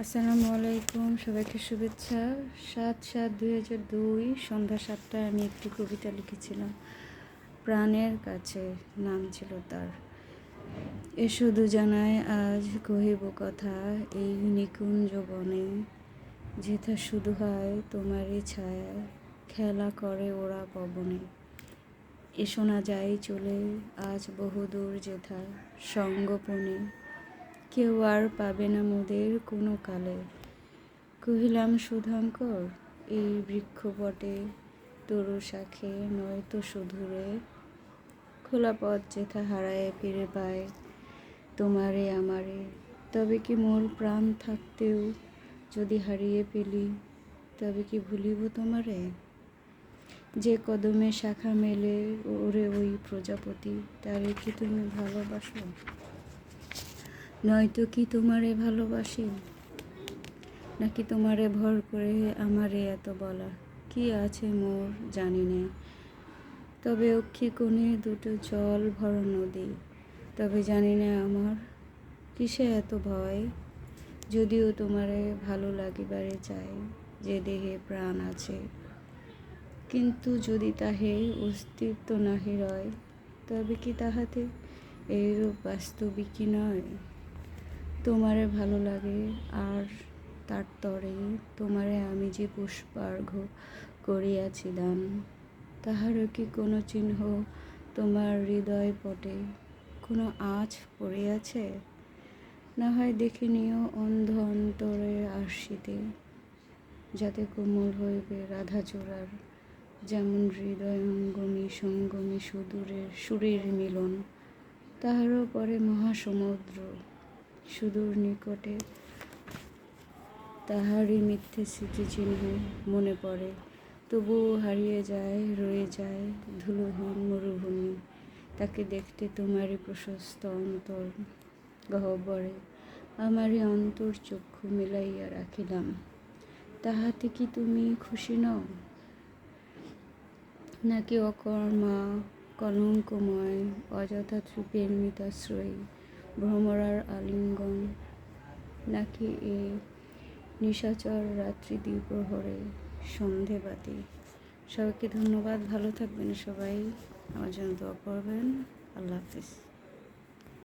আসসালামু আলাইকুম, সবাইকে শুভেচ্ছা। 7/7/2002 সন্ধ্যা 7টায় আমি একটি কবিতা লিখেছিলাম। প্রাণের কাছে নাম ছিল তার। এসো দুজনায় আজ কহিব কথা এই নিকুঞ্জ বনে, যেথা শুধু হয় তোমারই ছায়া খেলা করে ওরা পবনে। এসো না যাই চলে আজ বহুদূর যেথা সঙ্গোপনে, কেউ আর পাবে না মোদের কোনো কালে। কহিলাম শুধাঙ্কর এই বৃক্ষবটে তরু শাখে নয়তো সুদূরে, খোলা পথ যেথা হারায় ফিরে পায় তোমারে আমারে। তবে কি মোর প্রাণ থাকতেও যদি হারিয়ে পেলি, তবে কি ভুলিব তোমারে? যে কদমে শাখা মেলে ওরে ওই প্রজাপতি, তারে কি তুমি ভালোবাসো? নয়তো কি তোমারে ভালোবাসি? নাকি তোমারে ভর করে আমারে এত বলা? কি আছে মোর জানি নে, তবে অক্ষি কোণে দুটো জল ভরা নদী। তবে জানি না আমার কিসে এত ভয়, যদিও তোমারে ভালো লাগিবারে চাই যে দেহে প্রাণ আছে। কিন্তু যদি তাহে অস্তিত্ব নাহি রয়, তবে কি তাহাতে এইরূপ বাস্তবিকই নয়? তোমারে ভালো লাগে আর তার তরে তোমারে আমি যে পুষ্পার্ঘ করিয়াছি দান, তাহারও কি কোনো চিহ্ন তোমার হৃদয় পটে, কোনো আঁচ পড়িয়াছে? না হয় দেখে নিও অন্ধ অন্তরের আশিতে, যাতে কোমল হইবে রাধাচূড়ার, যেমন হৃদয়ঙ্গমী সঙ্গমী সুদূরের সুরের মিলন। তাহারও পরে মহাসমুদ্র সুদূর নিকটে, তাহারই মিথ্যে স্মৃতিচিহ্ন মনে পড়ে, তবুও হারিয়ে যায় রয়ে যায় ধুলোহীন মরুভূমি। তাকে দেখতে তোমারই প্রশস্ত অন্তর গহ্বরে আমারই অন্তর চক্ষু মিলাইয়া রাখিলাম। তাহাতে কি তুমি খুশি নও? নাকি অকর্মা কলঙ্কময় অযথা তৃপের মিতাশ্রয়ী ভ্রমরার আলিঙ্গন? নাকি এ নিশাচর রাত্রি দ্বিপ্রহরে সন্ধেবাতি? সবাইকে ধন্যবাদ, ভালো থাকবেন সবাই, আমার জন্য দোয়া করবেন। আল্লাহ হাফিজ।